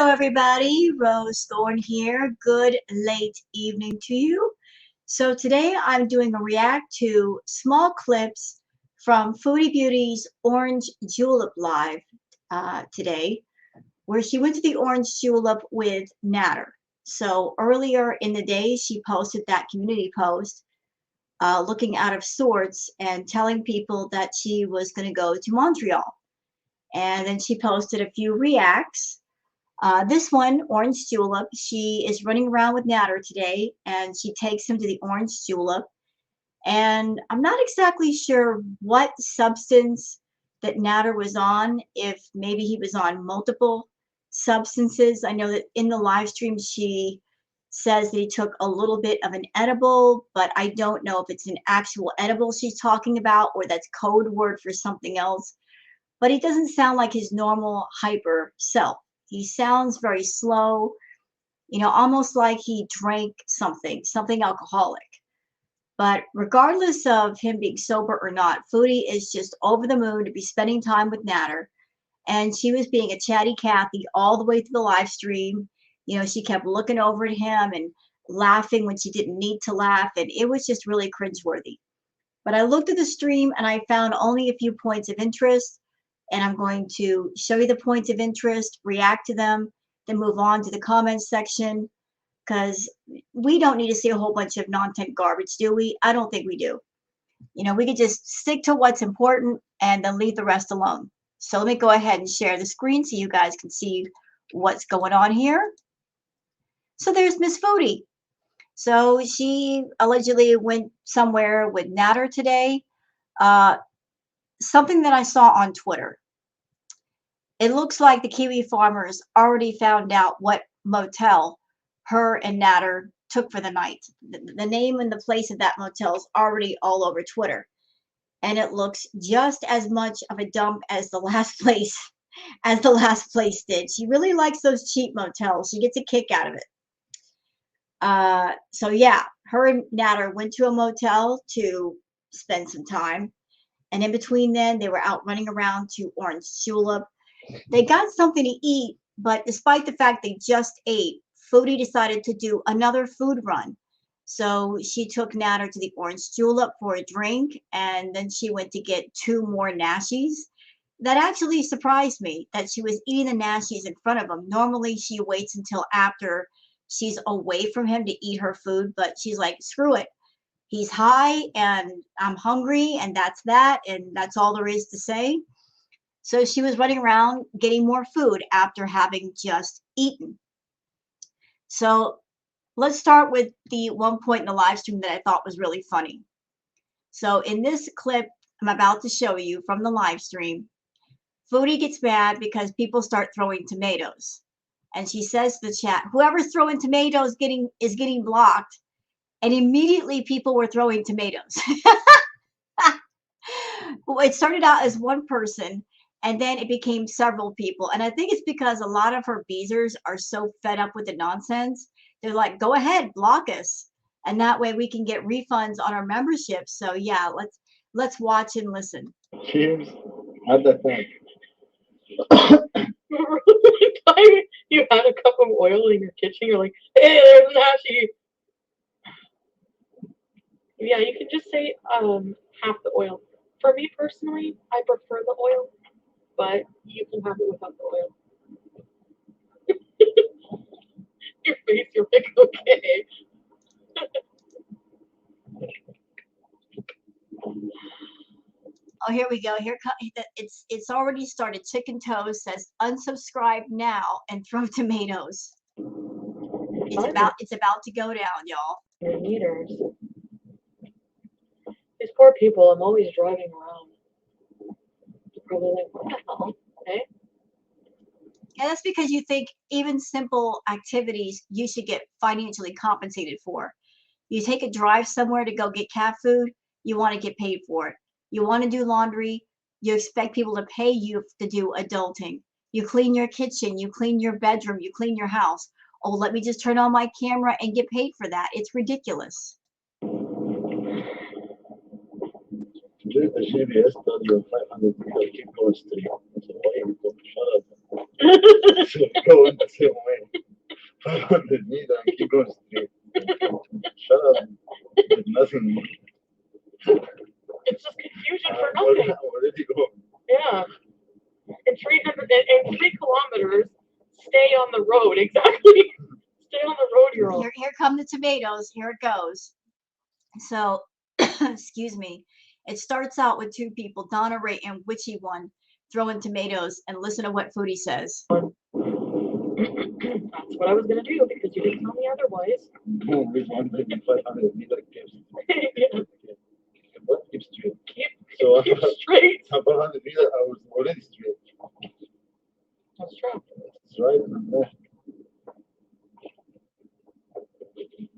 Hello everybody, Rose Thorne here. Good late evening to you. So today I'm doing a react to small clips from Foodie Beauty's Orange Julep Live today, where she went to the Orange Julep with Natter. So earlier in the day she posted that community post looking out of sorts and telling people that she was going to go to Montreal. And then she posted a few reacts. This one, Orange Julep, she is running around with Natter today, and she takes him to the Orange Julep. And I'm not exactly sure what substance that Natter was on, if maybe he was on multiple substances. I know that in the live stream she says that he took a little bit of an edible, but I don't know if it's an actual edible she's talking about or that's code word for something else. But he doesn't sound like his normal hyper self. He sounds very slow, almost like he drank something alcoholic. But regardless of him being sober or not, Foodie is just over the moon to be spending time with Natter. And she was being a chatty Cathy all the way through the live stream. She kept looking over at him and laughing when she didn't need to laugh. And it was just really cringeworthy. But I looked at the stream and I found only a few points of interest. And I'm going to show you the points of interest, react to them, then move on to the comments section, because we don't need to see a whole bunch of non-tent garbage, do we? I don't think we do. We could just stick to what's important and then leave the rest alone. So let me go ahead and share the screen so you guys can see what's going on here. So there's Miss Foodie. So she allegedly went somewhere with Natter today. Something that I saw on Twitter. It looks like the Kiwi farmers already found out what motel her and Natter took for the night. The name and the place of that motel is already all over Twitter. And it looks just as much of a dump as the last place did. She really likes those cheap motels. She gets a kick out of it. So yeah, her and Natter went to a motel to spend some time. And in between then, they were out running around to Orange Julep. They got something to eat, but despite the fact they just ate, Foodie decided to do another food run. So she took Natter to the Orange Julep for a drink, and then she went to get 2 more nashies. That actually surprised me that she was eating the nashies in front of him. Normally she waits until after she's away from him to eat her food, but she's like, screw it. He's high and I'm hungry, and that's all there is to say. So she was running around getting more food after having just eaten. So let's start with the one point in the live stream that I thought was really funny. So in this clip I'm about to show you from the live stream, Foodie gets mad because people start throwing tomatoes. And she says to the chat, whoever's throwing tomatoes is getting blocked. And immediately people were throwing tomatoes. It started out as one person, and then it became several people. And I think it's because a lot of her beezers are so fed up with the nonsense. They're like, go ahead, block us. And that way we can get refunds on our membership. So yeah, let's watch and listen. Cheers. How'd that sound? Remember the time you had a cup of oil in your kitchen? You're like, hey, there's an ashy. Yeah, you could just say half the oil. For me personally, I prefer the oil, but you can have it without the oil. Your face, you're like, okay. Oh, here we go. It's already started. Chicken Toast says unsubscribe now and throw tomatoes. It's about to go down, y'all. Your meters. These poor people, I'm always driving around. They're probably like, what the hell? Okay. And that's because you think even simple activities you should get financially compensated for. You take a drive somewhere to go get cat food, you want to get paid for it. You want to do laundry, you expect people to pay you to do adulting. You clean your kitchen, you clean your bedroom, you clean your house. Oh, let me just turn on my camera and get paid for that. It's ridiculous. Dude, the CBS study of 500 people keep going straight. I said, why you go? Shut up. Going the same way. 500 meters and keep going straight. Shut up. There's nothing. It's just confusion for Where nothing. did you go? Yeah. And 3 kilometers, stay on the road. Exactly. Stay on the road, you're on. Here come the tomatoes. Here it goes. So, excuse me. It starts out with two people, Donna Ray and Witchy One, throwing tomatoes, and listen to what Foodie says. That's what I was gonna do because you didn't tell me otherwise. No, we found maybe 500 meters keeps. Yeah. What keeps straight? Keep straight. 500 meters, I was already straight. That's true. That's right. And left.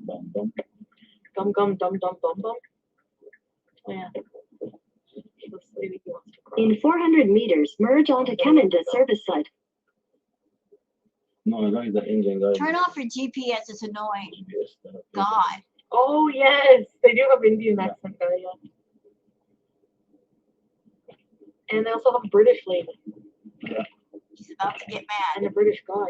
Bum, bum. Gum gum dum dum bum bum. Oh, yeah. This lady wants to cry. In 400 meters, merge onto Kemenda service site. No, I don't need the engine, guys. Turn off your GPS. It's annoying. GPS, God. Oh yes, they do have Indian accent guy, yeah. And they also have a British lady Yeah. She's about to get mad. and a British guy.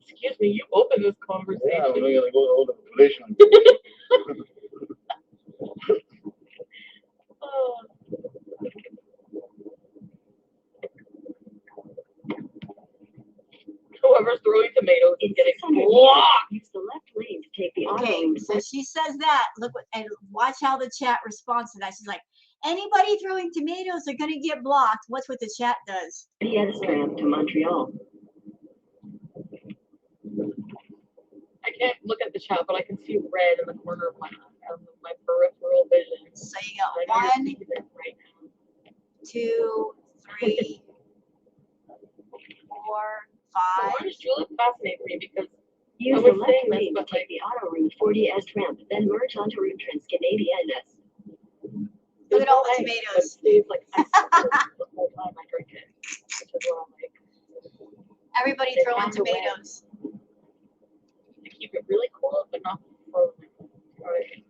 Excuse me, you opened this conversation. Yeah, we're gonna go to all the population. Oh. Whoever's throwing tomatoes is In getting 600 blocked. meters, use the left lane to take the auto Okay, route. so she says that. Look, and watch how the chat responds to that. She's like, anybody throwing tomatoes are gonna get blocked. What's what the chat does? Livestream to Montreal. I can't look at the chat, but I can see red in the corner of my peripheral vision. So you got I know you're 1, seeing it right now. 2, 3, 4, So 5. why does Julep fascinate me? Because Use I the was left saying this, lane to but take the auto route 40 Est ramp, then merge onto route Trans-Canadiennes. Look at all the but tomatoes. it stays like ice the whole time I drink it, which is what I like. Everybody They throwing found a way. tomatoes. To keep it really cool, but not frozen. Right.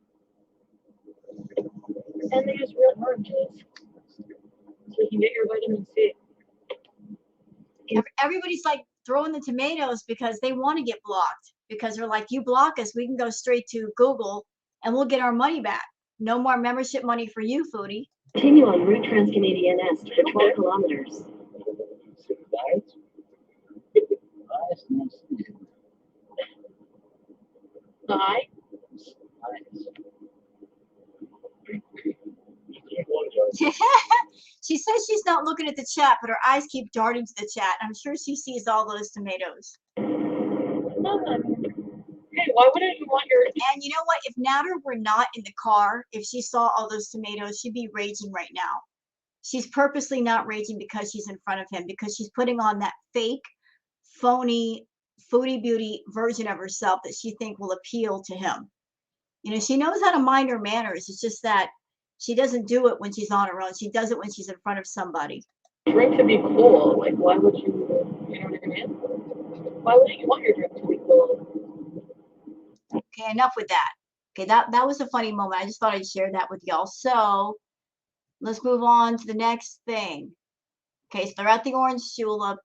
And they use real oranges, so you can get your vitamin C. Everybody's like throwing the tomatoes because they want to get blocked. Because they're like, you block us, we can go straight to Google and we'll get our money back. No more membership money for you, Foodie. Continue on route Trans-Canadiennes for 12 kilometers. Hi. She says she's not looking at the chat, but her eyes keep darting to the chat. I'm sure she sees all those tomatoes. Hey, why wouldn't you want your? And you know what? If Natter were not in the car, if she saw all those tomatoes, she'd be raging right now. She's purposely not raging because she's in front of him, because she's putting on that fake, phony, foodie beauty version of herself that she thinks will appeal to him. You know, she knows how to mind her manners. It's just that she doesn't do it when she's on her own. She does it when she's in front of somebody. Drink to be cool. Like, why would you? You know what I mean? Why wouldn't you want your drink to be cool? Okay, enough with that. Okay, that was a funny moment. I just thought I'd share that with y'all. So let's move on to the next thing. Okay, so they're at the Orange Julep.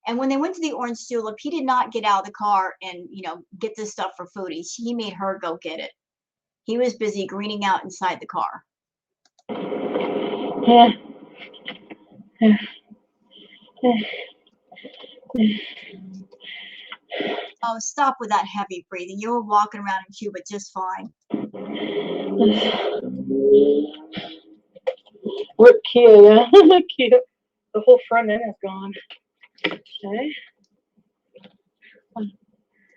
And when they went to the Orange Julep, he did not get out of the car and, you know, get this stuff for Foodie. He made her go get it. He was busy greening out inside the car. Oh, stop with that heavy breathing. You were walking around in Cuba just fine. What Kia? Kia. The whole front end is gone. Okay.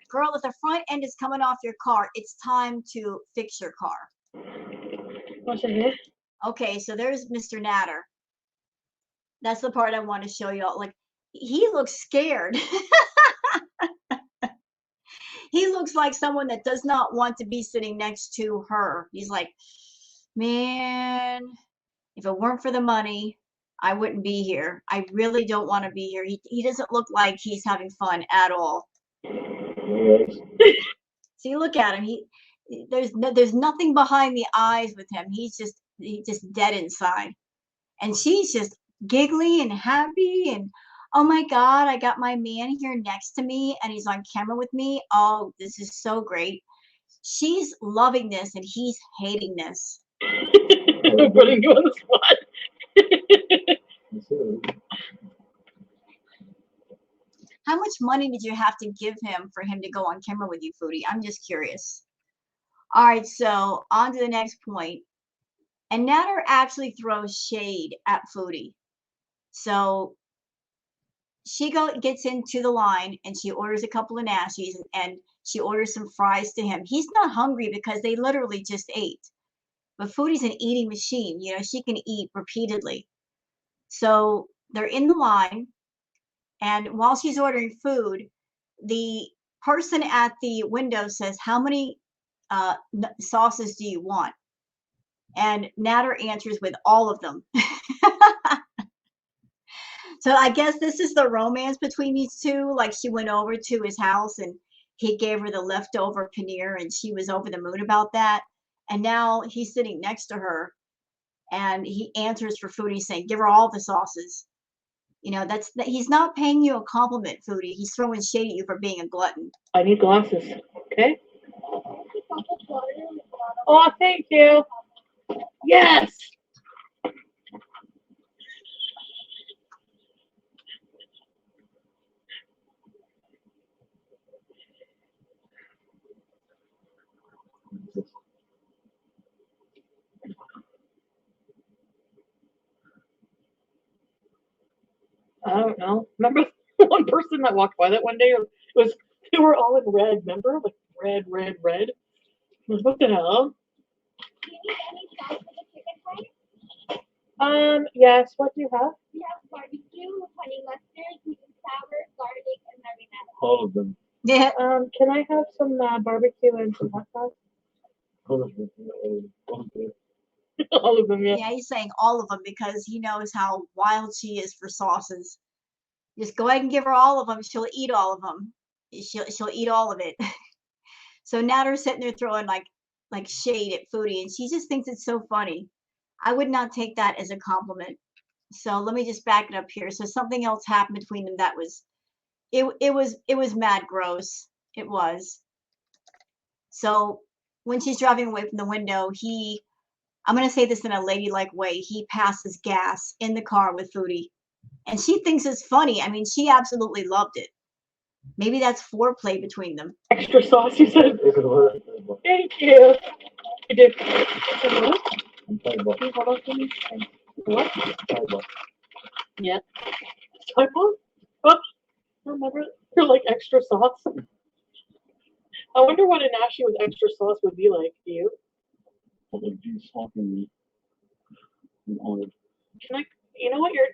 Girl, if the front end is coming off your car, it's time to fix your car. What's in here? Okay, so there's Mr. Natter. That's the part I want to show y'all. Like, he looks scared. He looks like someone that does not want to be sitting next to her. He's like, man, if it weren't for the money, I wouldn't be here. I really don't want to be here. He doesn't look like he's having fun at all. See, look at him. There's nothing behind the eyes with him. He's just just dead inside. And she's just giggly and happy and oh my God, I got my man here next to me and he's on camera with me. Oh, this is so great. She's loving this and he's hating this. I'm putting you on the spot. How much money did you have to give him for him to go on camera with you, Foodie? I'm just curious. All right, so on to the next point. And Natter actually throws shade at Foodie. So she gets into the line and she orders a couple of nashies and she orders some fries to him. He's not hungry because they literally just ate. But Foodie's an eating machine. You know, she can eat repeatedly. So they're in the line. And while she's ordering food, the person at the window says, how many sauces do you want? And Natter answers with all of them. So I guess this is the romance between these two. Like she went over to his house and he gave her the leftover paneer and she was over the moon about that. And now he's sitting next to her and he answers for Foodie saying, give her all the sauces. You know, he's not paying you a compliment, Foodie. He's throwing shade at you for being a glutton. I need glasses. Okay. Oh, thank you. Yes. I don't know. Remember one person that walked by that one day? They were all in red. Remember, like red, red, red. I was, what the hell? Do you need any sauce for the chicken fries? Yes. What do you have? We have barbecue, honey mustard, sweet and sour, garlic, and marinara. All of them. Yeah. Can I have some barbecue and some hot sauce? All of them. All of them. All of them, yeah. Yeah, he's saying all of them because he knows how wild she is for sauces. Just go ahead and give her all of them. She'll eat all of them. She'll eat all of it. So Natter's sitting there throwing like shade at Foodie, and she just thinks it's so funny. I would not take that as a compliment. So let me just back it up here. So something else happened between them that was it was mad gross. It was. So when she's driving away from the window, I'm gonna say this in a ladylike way, he passes gas in the car with Foodie. And she thinks it's funny. I mean, she absolutely loved it. Maybe that's foreplay between them. Extra sauce, you said? Thank you. You did. What? Can you hold on for me? What? Yeah. Typo? Oops. Remember? You're like extra sauce. I wonder what a nashi with extra sauce would be like. Do you? Can I? You know what your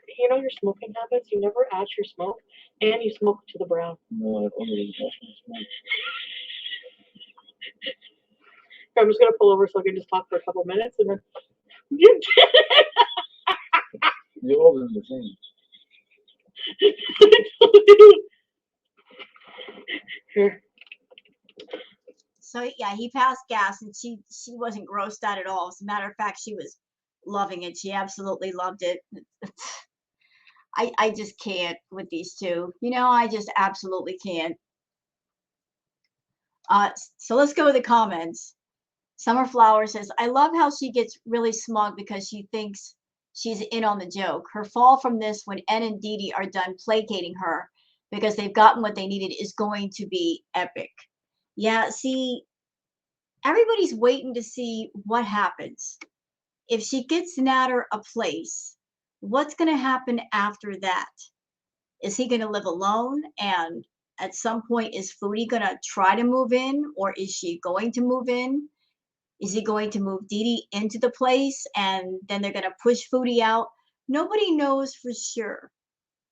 smoking habits. You never ash your smoke, and you smoke to the brown. No, I've already touched my smoke. I'm just gonna pull over so I can just talk for a couple minutes, and then you did it. You're all in the same. I told you. Here. So yeah, he passed gas and she wasn't grossed out at all. As a matter of fact, she was loving it. She absolutely loved it. I just can't with these two. You know, I just absolutely can't. So let's go to the comments. Summer Flower says, I love how she gets really smug because she thinks she's in on the joke. Her fall from this when N and Dee Dee are done placating her because they've gotten what they needed is going to be epic. Yeah, see, everybody's waiting to see what happens. If she gets Natter a place, what's going to happen after that? Is he going to live alone? And at some point, is Foodie going to try to move in? Or is she going to move in? Is he going to move Dee Dee into the place and then they're going to push Foodie out? Nobody knows for sure.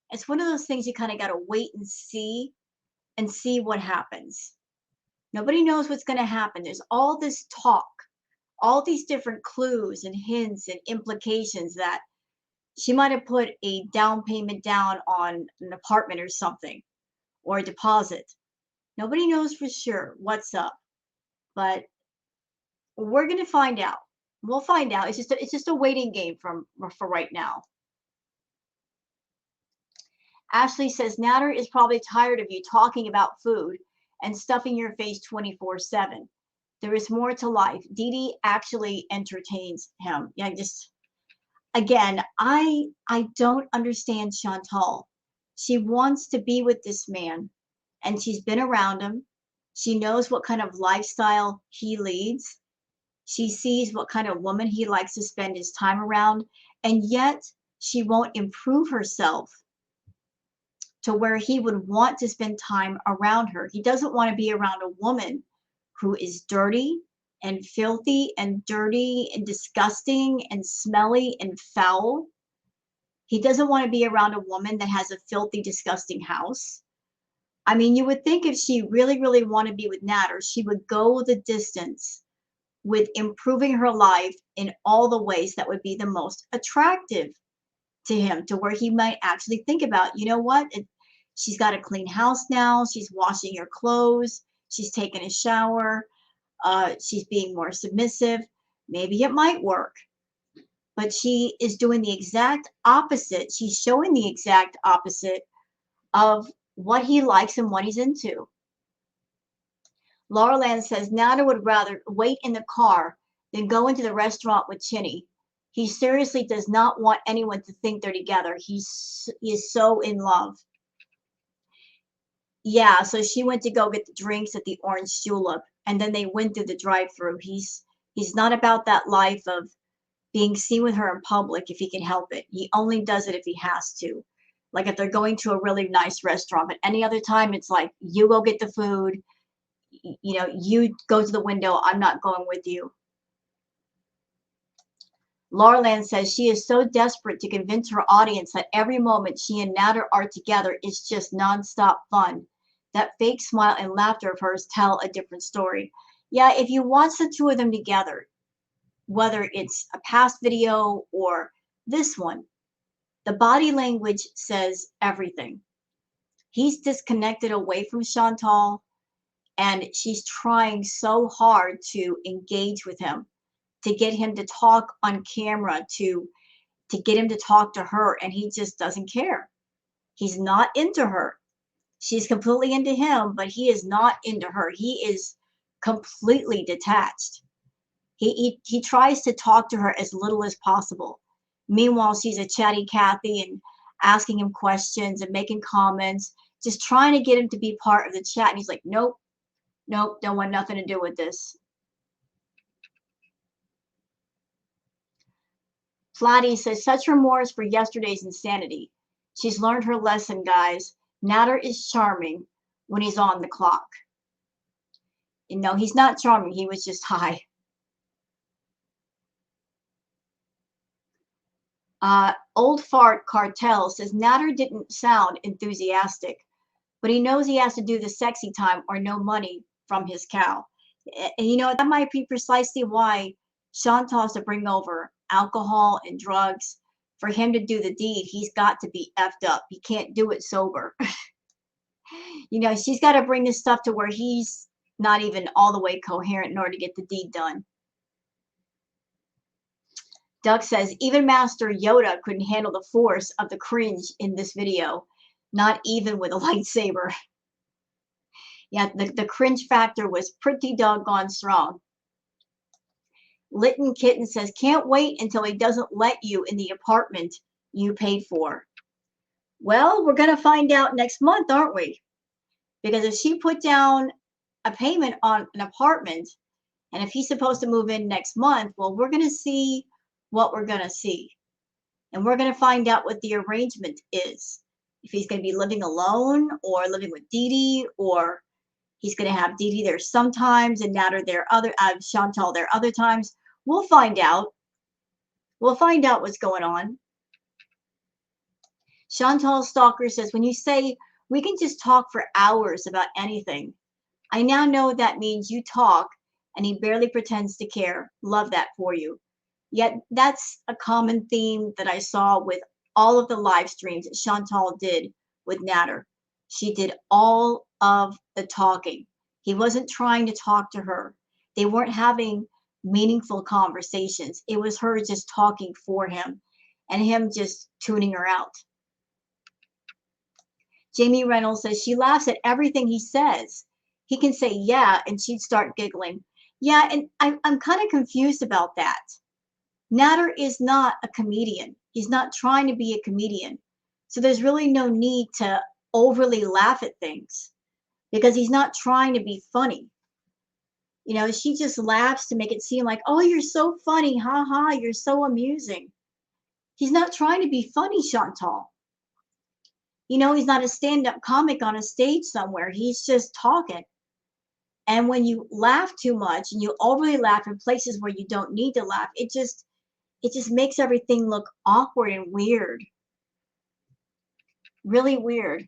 It's one of those things you kind of got to wait and see what happens. Nobody knows what's going to happen. There's all this talk, all these different clues and hints and implications that she might have put a down payment down on an apartment or something, or a deposit. Nobody knows for sure what's up, but we're going to find out. We'll find out. It's just a waiting game for right now. Ashley says Natter is probably tired of you talking about food and stuffing your face 24/7. There is more to life. Dee Dee actually entertains him. Yeah, just again, I don't understand Chantal. She wants to be with this man, and she's been around him. She knows what kind of lifestyle he leads. She sees what kind of woman he likes to spend his time around, and yet she won't improve herself to where he would want to spend time around her. He doesn't want to be around a woman who is dirty and filthy and dirty and disgusting and smelly and foul. He doesn't want to be around a woman that has a filthy, disgusting house. I mean, you would think if she really, really wanted to be with Natter, she would go the distance with improving her life in all the ways that would be the most attractive to him, to where he might actually think about, you know what? She's got a clean house now. She's washing her clothes. She's taking a shower. She's being more submissive. Maybe it might work. But she is doing the exact opposite. She's showing the exact opposite of what he likes and what he's into. Laura Land says Nana would rather wait in the car than go into the restaurant with Chinny. He seriously does not want anyone to think they're together. He is so in love. Yeah, so she went to go get the drinks at the Orange Julep, and then they went through the drive-through. He's not about that life of being seen with her in public if he can help it. He only does it if he has to. Like if they're going to a really nice restaurant, but any other time it's like, you go get the food, you know, you go to the window, I'm not going with you. Laurland says she is so desperate to convince her audience that every moment she and Natter are together is just nonstop fun. That fake smile and laughter of hers tell a different story. Yeah, if you watch the two of them together, whether it's a past video or this one, the body language says everything. He's disconnected away from Chantal, and she's trying so hard to engage with him, to get him to talk on camera, to get him to talk to her, and he just doesn't care. He's not into her. She's completely into him, but he is not into her. He is completely detached. He tries to talk to her as little as possible. Meanwhile, she's a chatty Cathy and asking him questions and making comments, just trying to get him to be part of the chat. And he's like, nope, nope, don't want nothing to do with this. Flatty says, such remorse for yesterday's insanity. She's learned her lesson, guys. Natter is charming when he's on the clock. And no, he's not charming. He was just high. Old Fart Cartel says, Natter didn't sound enthusiastic, but he knows he has to do the sexy time or no money from his cow. And you know, that might be precisely why Chantal has to bring over alcohol and drugs. For him to do the deed, he's got to be effed up. He can't do it sober. You know, she's got to bring this stuff to where he's not even all the way coherent in order to get the deed done. Doug says, even Master Yoda couldn't handle the force of the cringe in this video, not even with a lightsaber. Yeah, the cringe factor was pretty doggone strong. Litten Kitten says, can't wait until he doesn't let you in the apartment you paid for. Well, we're going to find out next month, aren't we? Because if she put down a payment on an apartment, and if he's supposed to move in next month, well, we're going to see what we're going to see. And we're going to find out what the arrangement is. If he's going to be living alone or living with Dee Dee, or he's going to have Dee Dee there sometimes and Natter there Chantal there other times. We'll find out. We'll find out what's going on. Chantal Stalker says, when you say we can just talk for hours about anything, I now know that means you talk and he barely pretends to care. Love that for you. Yet that's a common theme that I saw with all of the live streams that Chantal did with Natter. She did all of the talking. He wasn't trying to talk to her. They weren't having meaningful conversations. It was her just talking for him and him just tuning her out. Jamie Reynolds says she laughs at everything he says. He can say, yeah, and she'd start giggling. Yeah, and I'm kind of confused about that. Natter is not a comedian. He's not trying to be a comedian. So there's really no need to overly laugh at things because he's not trying to be funny. You know, she just laughs to make it seem like, oh, you're so funny. Ha ha, you're so amusing. He's not trying to be funny, Chantal. You know, he's not a stand-up comic on a stage somewhere. He's just talking. And when you laugh too much and you overly laugh in places where you don't need to laugh, it just makes everything look awkward and weird. Really weird.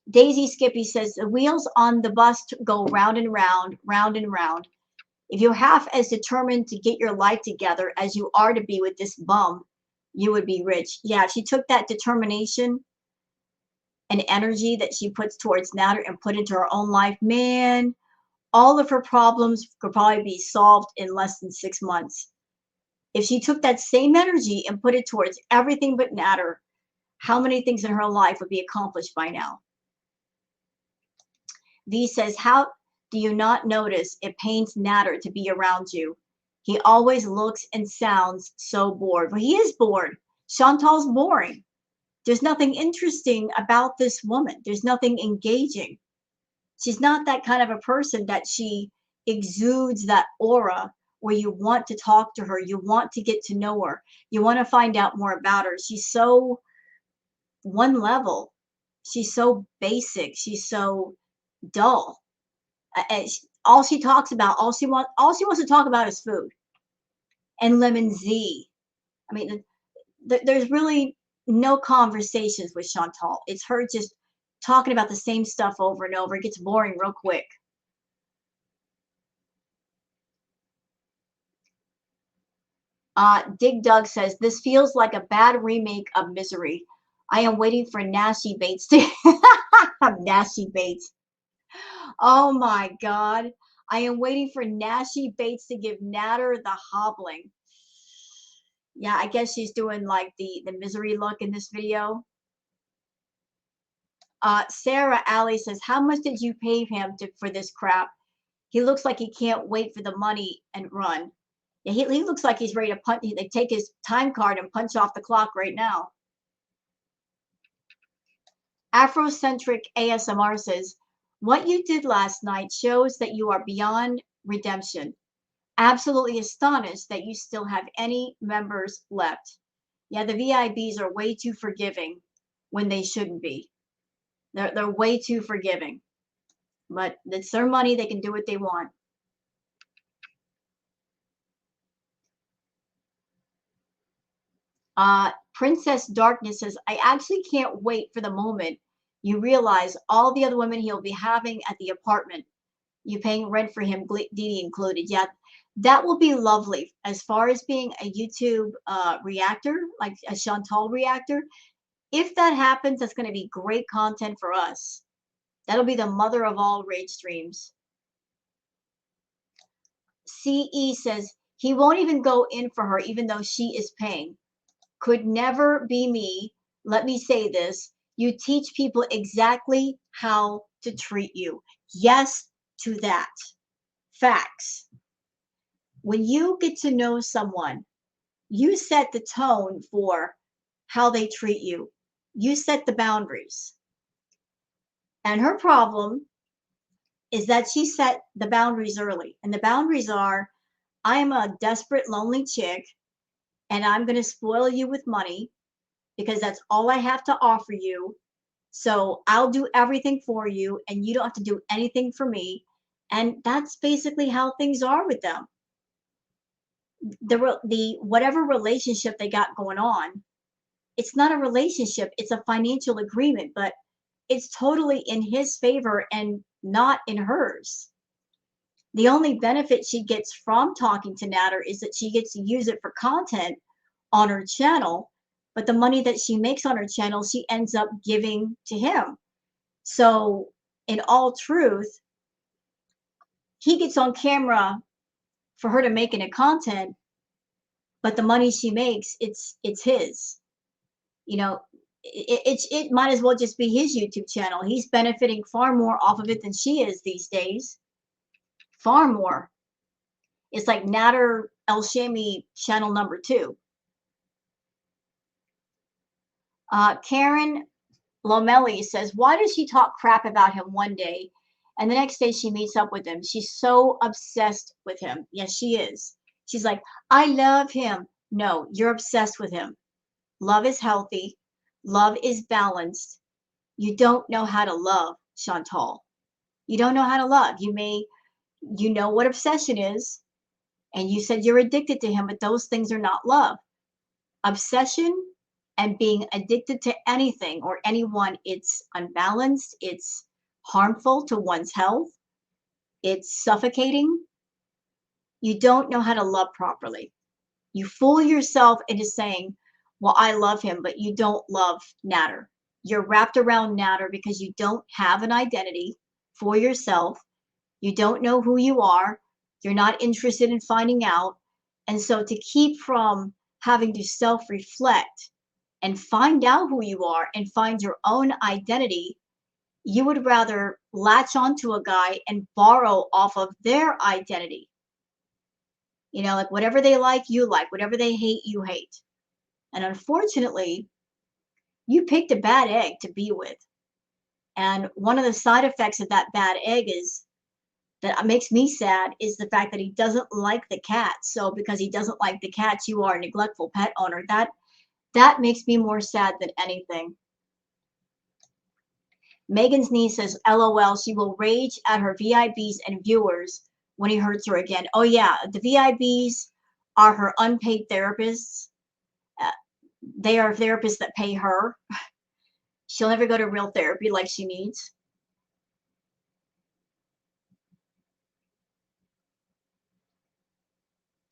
Daisy Skippy says, the wheels on the bus go round and round, round and round. If you're half as determined to get your life together as you are to be with this bum, you would be rich. Yeah, if she took that determination and energy that she puts towards Natter and put into her own life, man, all of her problems could probably be solved in less than 6 months. If she took that same energy and put it towards everything but Natter, how many things in her life would be accomplished by now? V says, how do you not notice it pains Natter to be around you? He always looks and sounds so bored. Well, he is bored. Chantal's boring. There's nothing interesting about this woman. There's nothing engaging. She's not that kind of a person that she exudes that aura where you want to talk to her. You want to get to know her. You want to find out more about her. She's so one level. She's so basic. She's so dull. All she talks about, all she wants to talk about is food and lemon Z. I mean, there's really no conversations with Chantal. It's her just talking about the same stuff over and over. It gets boring real quick. Dig Doug says, this feels like a bad remake of Misery. I am waiting for Nasty Bates to Nasty Bates. Oh my God. I am waiting for Nasty Bates to give Natter the hobbling. Yeah, I guess she's doing like the Misery look in this video. Sarah Alley says, how much did you pay him for this crap? He looks like he can't wait for the money and run. Yeah, he looks like he's ready to punch. They take his time card and punch off the clock right now. Afrocentric ASMR says, what you did last night shows that you are beyond redemption. Absolutely astonished that you still have any members left. Yeah, the VIBs are way too forgiving when they shouldn't be. They're way too forgiving. But it's their money. They can do what they want. Princess Darkness says, I actually can't wait for the moment you realize all the other women he'll be having at the apartment. You paying rent for him, Dee included. Yeah, that will be lovely. As far as being a YouTube reactor, like a Chantal reactor, if that happens, that's going to be great content for us. That'll be the mother of all rage streams. CE says, he won't even go in for her even though she is paying. Could never be me. Let me say this. You teach people exactly how to treat you. Yes to that. Facts. When you get to know someone, you set the tone for how they treat you. You set the boundaries. And her problem is that she set the boundaries early. And the boundaries are, I am a desperate, lonely chick, and I'm going to spoil you with money because that's all I have to offer you. So I'll do everything for you, and you don't have to do anything for me. And that's basically how things are with them. The whatever relationship they got going on, it's not a relationship, it's a financial agreement, but it's totally in his favor and not in hers. The only benefit she gets from talking to Natter is that she gets to use it for content on her channel, but the money that she makes on her channel, she ends up giving to him. So in all truth, he gets on camera for her to make it a content, but the money she makes, it's his. You know, it might as well just be his YouTube channel. He's benefiting far more off of it than she is these days. Far more. It's like Nader El Shami channel number 2. Karen Lomelli says, why does she talk crap about him one day and the next day she meets up with him? She's so obsessed with him. Yes, she is. She's like, I love him. No, you're obsessed with him. Love is healthy. Love is balanced. You don't know how to love, Chantal. You don't know how to love. You know what obsession is, and you said you're addicted to him, but those things are not love. Obsession and being addicted to anything or anyone, it's unbalanced, it's harmful to one's health, it's suffocating. You don't know how to love properly. You fool yourself into saying, well, I love him, but you don't love Nader. You're wrapped around Nader because you don't have an identity for yourself. You don't know who you are. You're not interested in finding out. And so to keep from having to self-reflect and find out who you are and find your own identity, you would rather latch onto a guy and borrow off of their identity. You know, like whatever they like, you like. Whatever they hate, you hate. And unfortunately, you picked a bad egg to be with. And one of the side effects of that bad egg is that makes me sad is the fact that he doesn't like the cats. So because he doesn't like the cats, you are a neglectful pet owner. That makes me more sad than anything. Megan's niece says, LOL, she will rage at her VIBs and viewers when he hurts her again. Oh yeah, the VIBs are her unpaid therapists. They are therapists that pay her. She'll never go to real therapy like she needs.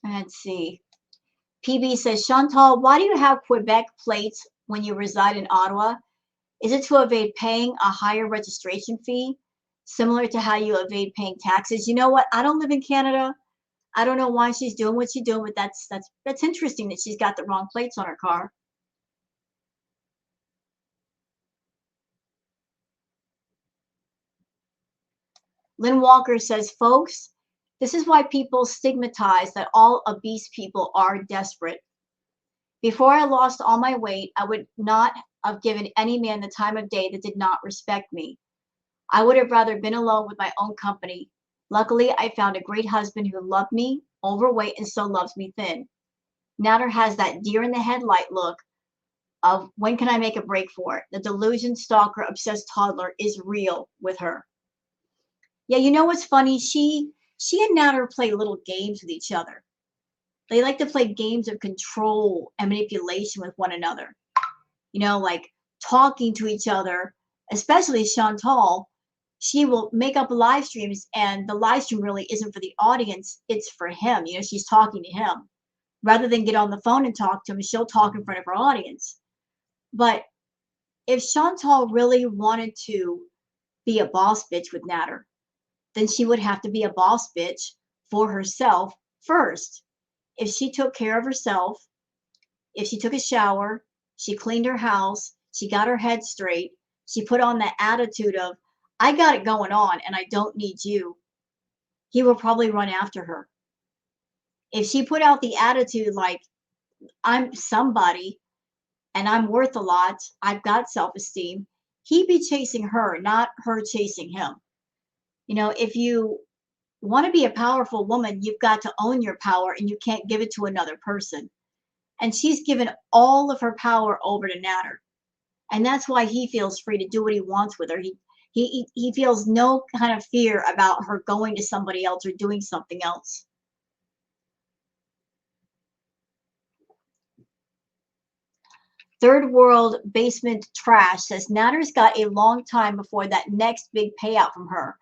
Let's see. PB says, Chantal, why do you have Quebec plates when you reside in Ottawa? Is it to evade paying a higher registration fee, similar to how you evade paying taxes? You know what? I don't live in Canada. I don't know why she's doing what she's doing, but that's interesting that she's got the wrong plates on her car. Lynn Walker says, folks, this is why people stigmatize that all obese people are desperate. Before I lost all my weight, I would not have given any man the time of day that did not respect me. I would have rather been alone with my own company. Luckily, I found a great husband who loved me, overweight, and still loves me thin. Nader has that deer in the headlight look of when can I make a break for it? The delusion stalker obsessed toddler is real with her. Yeah, you know what's funny? She and Nader play little games with each other. They like to play games of control and manipulation with one another. You know, like talking to each other, especially Chantal. She will make up live streams, and the live stream really isn't for the audience. It's for him. You know, she's talking to him. Rather than get on the phone and talk to him, she'll talk in front of her audience. But if Chantal really wanted to be a boss bitch with Nader, then she would have to be a boss bitch for herself first. If she took care of herself, if she took a shower, she cleaned her house, she got her head straight, she put on that attitude of, I got it going on and I don't need you, he will probably run after her. If she put out the attitude like, I'm somebody and I'm worth a lot, I've got self-esteem, he'd be chasing her, not her chasing him. You know, if you want to be a powerful woman, you've got to own your power and you can't give it to another person. And she's given all of her power over to Nader. And that's why he feels free to do what he wants with her. He feels no kind of fear about her going to somebody else or doing something else. Third World Basement Trash says Nader's got a long time before that next big payout from her.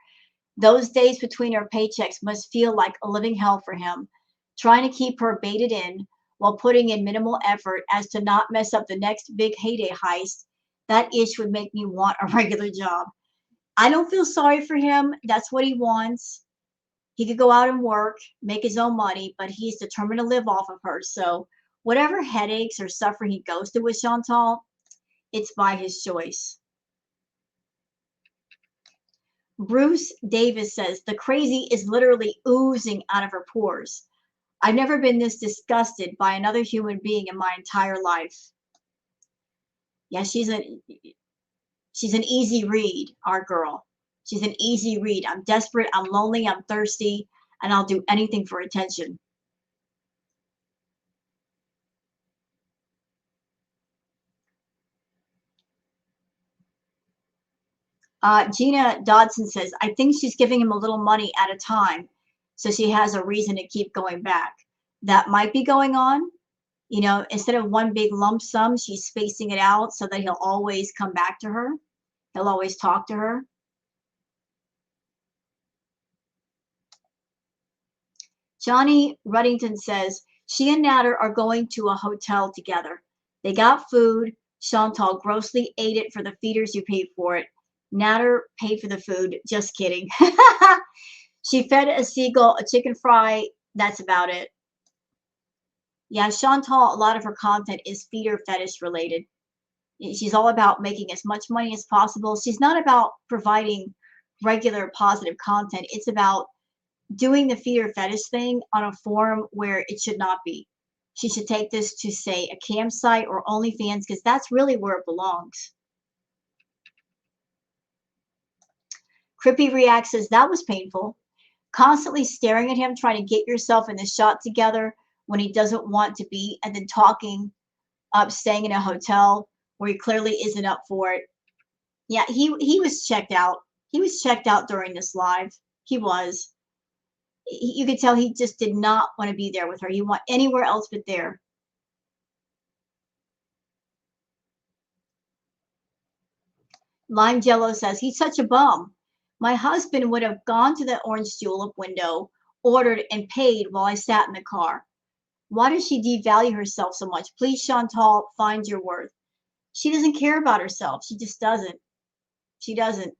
Those days between her paychecks must feel like a living hell for him, trying to keep her baited in while putting in minimal effort as to not mess up the next big heyday heist. That itch would make me want a regular job. I don't feel sorry for him. That's what he wants. He could go out and work, make his own money, but he's determined to live off of her. So whatever headaches or suffering he goes through with Chantal, it's by his choice. Bruce Davis says, the crazy is literally oozing out of her pores. I've never been this disgusted by another human being in my entire life. Yeah, she's an easy read, our girl. She's an easy read. I'm desperate, I'm lonely, I'm thirsty, and I'll do anything for attention. Gina Dodson says, I think she's giving him a little money at a time, so she has a reason to keep going back. That might be going on. You know, instead of one big lump sum, she's spacing it out so that he'll always come back to her. He'll always talk to her. Johnny Ruddington says, she and Natter are going to a hotel together. They got food. Chantal grossly ate it for the feeders who paid for it. Natter paid for the food. Just kidding. She fed a seagull a chicken fry. That's about it. Yeah, Chantal, a lot of her content is feeder fetish related. She's all about making as much money as possible. She's not about providing regular positive content. It's about doing the feeder fetish thing on a forum where it should not be. She should take this to, say, a campsite or OnlyFans, because that's really where it belongs. Crippy Reacts says, that was painful. Constantly staring at him, trying to get yourself in the shot together when he doesn't want to be, and then talking up, staying in a hotel where he clearly isn't up for it. Yeah, he was checked out. He was checked out during this live. He was. You could tell he just did not want to be there with her. He want anywhere else but there. Lime Jello says, he's such a bum. My husband would have gone to the orange julep window, ordered and paid while I sat in the car. Why does she devalue herself so much? Please, Chantal, find your worth. She doesn't care about herself. She just doesn't. She doesn't.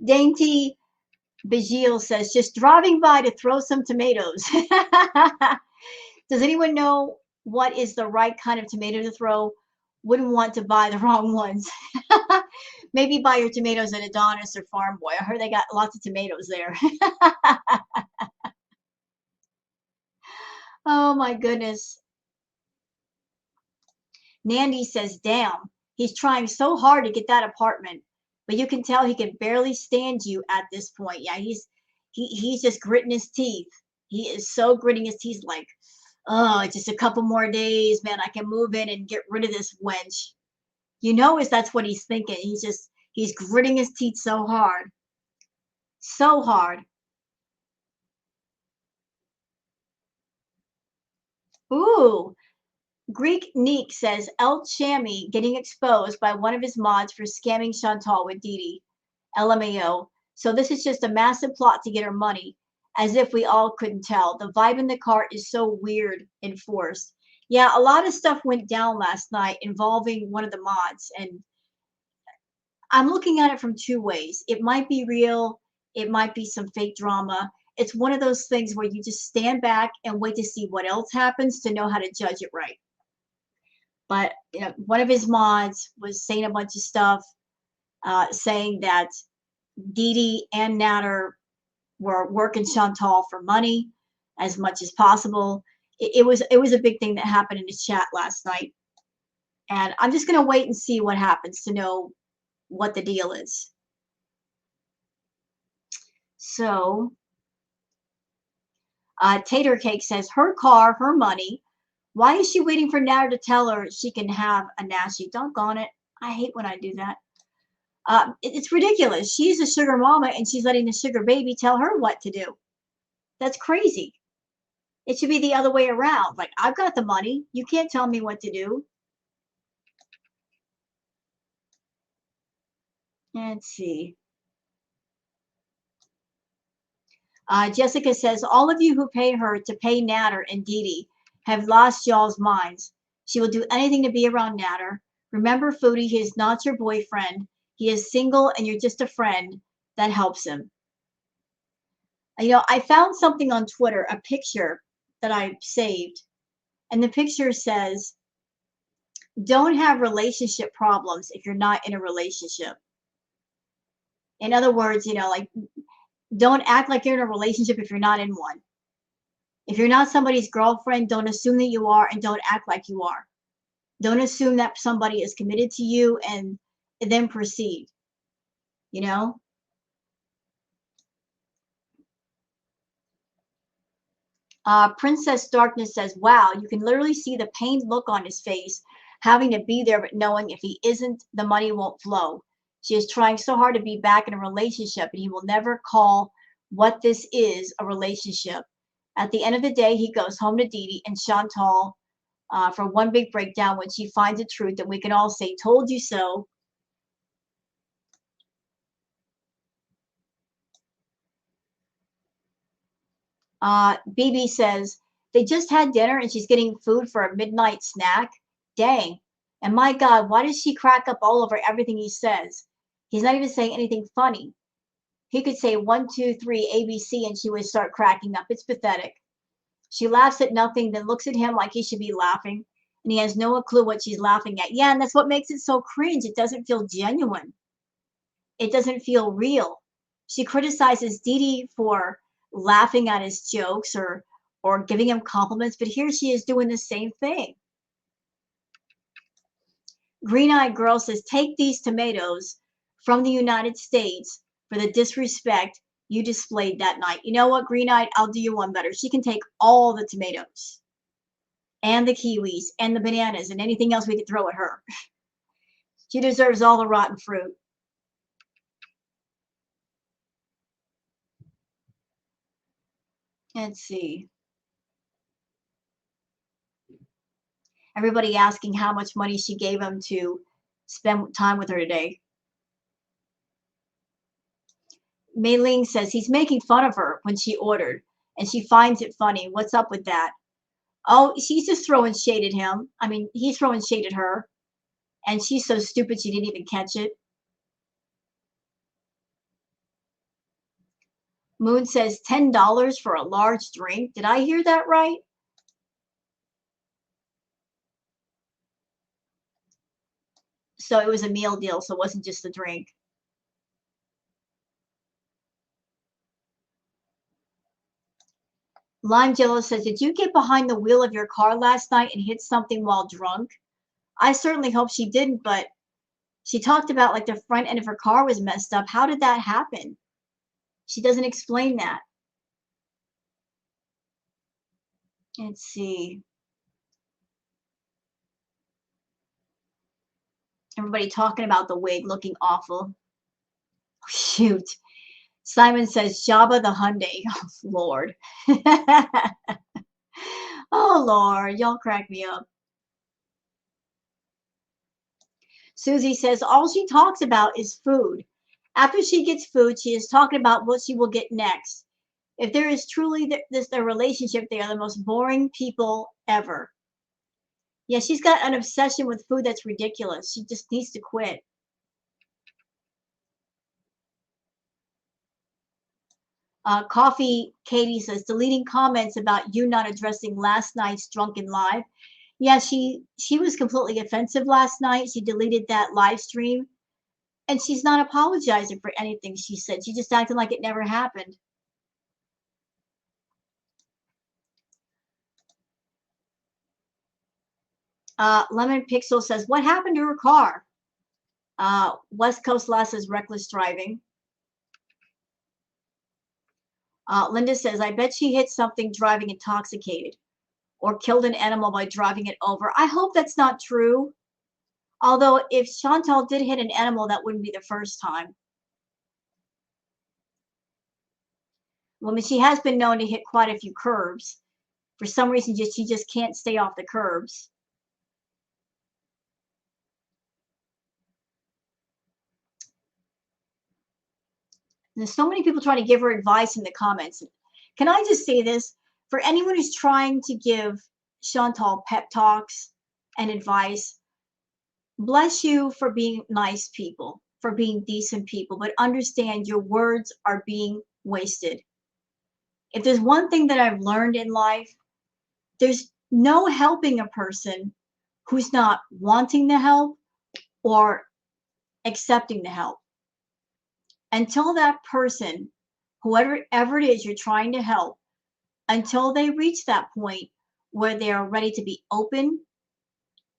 Dainty Bajil says, just driving by to throw some tomatoes. Does anyone know what is the right kind of tomato to throw? Wouldn't want to buy the wrong ones. Maybe buy your tomatoes at Adonis or Farm Boy. I heard they got lots of tomatoes there. Oh my goodness. Nandy says, damn, he's trying so hard to get that apartment, but you can tell he can barely stand you at this point. Yeah, he's just gritting his teeth. He is so gritting his teeth, like, oh, just a couple more days, man, I can move in and get rid of this wench. You know, that's what he's thinking. He's gritting his teeth so hard. So hard. Ooh. Greek Neek says, El Chammy getting exposed by one of his mods for scamming Chantal with Didi. LMAO. So this is just a massive plot to get her money, as if we all couldn't tell. The vibe in the car is so weird and forced. Yeah, a lot of stuff went down last night involving one of the mods, and I'm looking at it from two ways. It might be real. It might be some fake drama. It's one of those things where you just stand back and wait to see what else happens to know how to judge it right. But you know, one of his mods was saying a bunch of stuff, saying that Didi and Natter were working Chantal for money as much as possible. It was a big thing that happened in his chat last night, and I'm just gonna wait and see what happens to know what the deal is. So, Tater Cake says, her car, her money. Why is she waiting for Natter to tell her she can have a Nashi? Doggone it. I hate when I do that. It's ridiculous. She's a sugar mama and she's letting the sugar baby tell her what to do. That's crazy. It should be the other way around. Like, I've got the money. You can't tell me what to do. Let's see. Jessica says, all of you who pay her to pay Natter and Didi have lost y'all's minds. She will do anything to be around Natter. Remember, Foodie, he is not your boyfriend. He is single and you're just a friend that helps him. You know, I found something on Twitter, a picture that I saved, and the picture says, don't have relationship problems if you're not in a relationship. In other words, you know, like, don't act like you're in a relationship if you're not in one. If you're not somebody's girlfriend, don't assume that you are and don't act like you are. Don't assume that somebody is committed to you and then proceed, you know? Princess Darkness says, wow, you can literally see the pained look on his face, having to be there, but knowing if he isn't, the money won't flow. She is trying so hard to be back in a relationship, and he will never call what this is a relationship. At the end of the day, he goes home to Dee Dee and Chantal for one big breakdown when she finds the truth, and we can all say, told you so. BB says, they just had dinner and she's getting food for a midnight snack. Dang. And my God, why does she crack up all over everything he says? He's not even saying anything funny. He could say 1, 2, 3, ABC, and she would start cracking up. It's pathetic. She laughs at nothing, then looks at him like he should be laughing, and he has no clue what she's laughing at. Yeah, and that's what makes it so cringe. It doesn't feel genuine. It doesn't feel real. She criticizes Dee Dee for laughing at his jokes or giving him compliments, but here she is doing the same thing. Green-Eyed Girl says, take these tomatoes from the United States for the disrespect you displayed that night. You know what, Green-Eyed? I'll do you one better. She can take all the tomatoes and the kiwis and the bananas and anything else we could throw at her. She deserves all the rotten fruit. Let's see. Everybody asking how much money she gave him to spend time with her today. Mei Ling says he's making fun of her when she ordered, and she finds it funny. What's up with that? Oh, she's just throwing shade at him. I mean, he's throwing shade at her, and she's so stupid she didn't even catch it. Moon says $10 for a large drink. Did I hear that right? So it was a meal deal, so it wasn't just a drink. Lime Jello says, did you get behind the wheel of your car last night and hit something while drunk? I certainly hope she didn't, but she talked about like the front end of her car was messed up. How did that happen? She doesn't explain that. Let's see. Everybody talking about the wig looking awful. Oh, shoot. Simon says, Jabba the Hyundai. Oh, Lord. Oh, Lord. Y'all crack me up. Susie says, all she talks about is food. After she gets food, she is talking about what she will get next. If there is truly their relationship, they are the most boring people ever. Yeah, she's got an obsession with food that's ridiculous. She just needs to quit. Coffee Katie says, deleting comments about you not addressing last night's drunken live. Yeah, she was completely offensive last night. She deleted that live stream, and she's not apologizing for anything she said. She just acted like it never happened. Lemon Pixel says, what happened to her car? West Coast Law says, reckless driving. Linda says, I bet she hit something driving intoxicated or killed an animal by driving it over. I hope that's not true. Although if Chantal did hit an animal, that wouldn't be the first time. Well, I mean, she has been known to hit quite a few curbs. For some reason, she just can't stay off the curbs. There's so many people trying to give her advice in the comments. Can I just say this? For anyone who's trying to give Chantal pep talks and advice, bless you for being nice people. for being decent people, but understand your words are being wasted. If there's one thing that I've learned in life, there's no helping a person who's not wanting the help or accepting the help. Until that person, whoever it is you're trying to help, until they reach that point where they are ready to be open,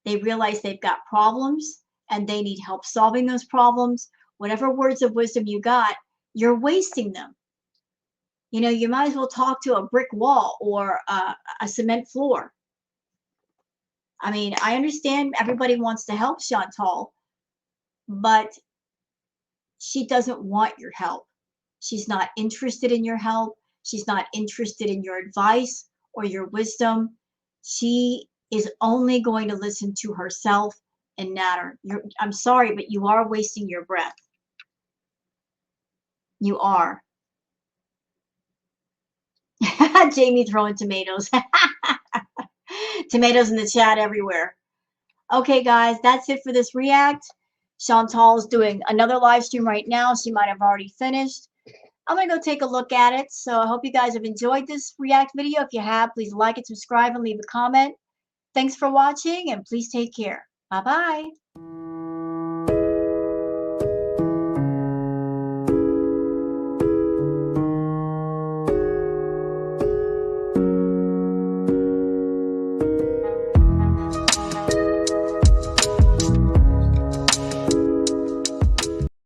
they realize they've got problems and they need help solving those problems, whatever words of wisdom you got, you're wasting them. You know, you might as well talk to a brick wall or a cement floor. I mean, I understand everybody wants to help Chantal, but she doesn't want your help. She's not interested in your help. She's not interested in your advice or your wisdom. She is only going to listen to herself and natter. I'm sorry, but you are wasting your breath. You are. Jamie throwing tomatoes. Tomatoes in the chat everywhere. Okay, guys, that's it for this react. Chantal's doing another live stream right now. She might have already finished. I'm going to go take a look at it. So I hope you guys have enjoyed this react video. If you have, please like it, subscribe, and leave a comment. Thanks for watching, and please take care. Bye-bye.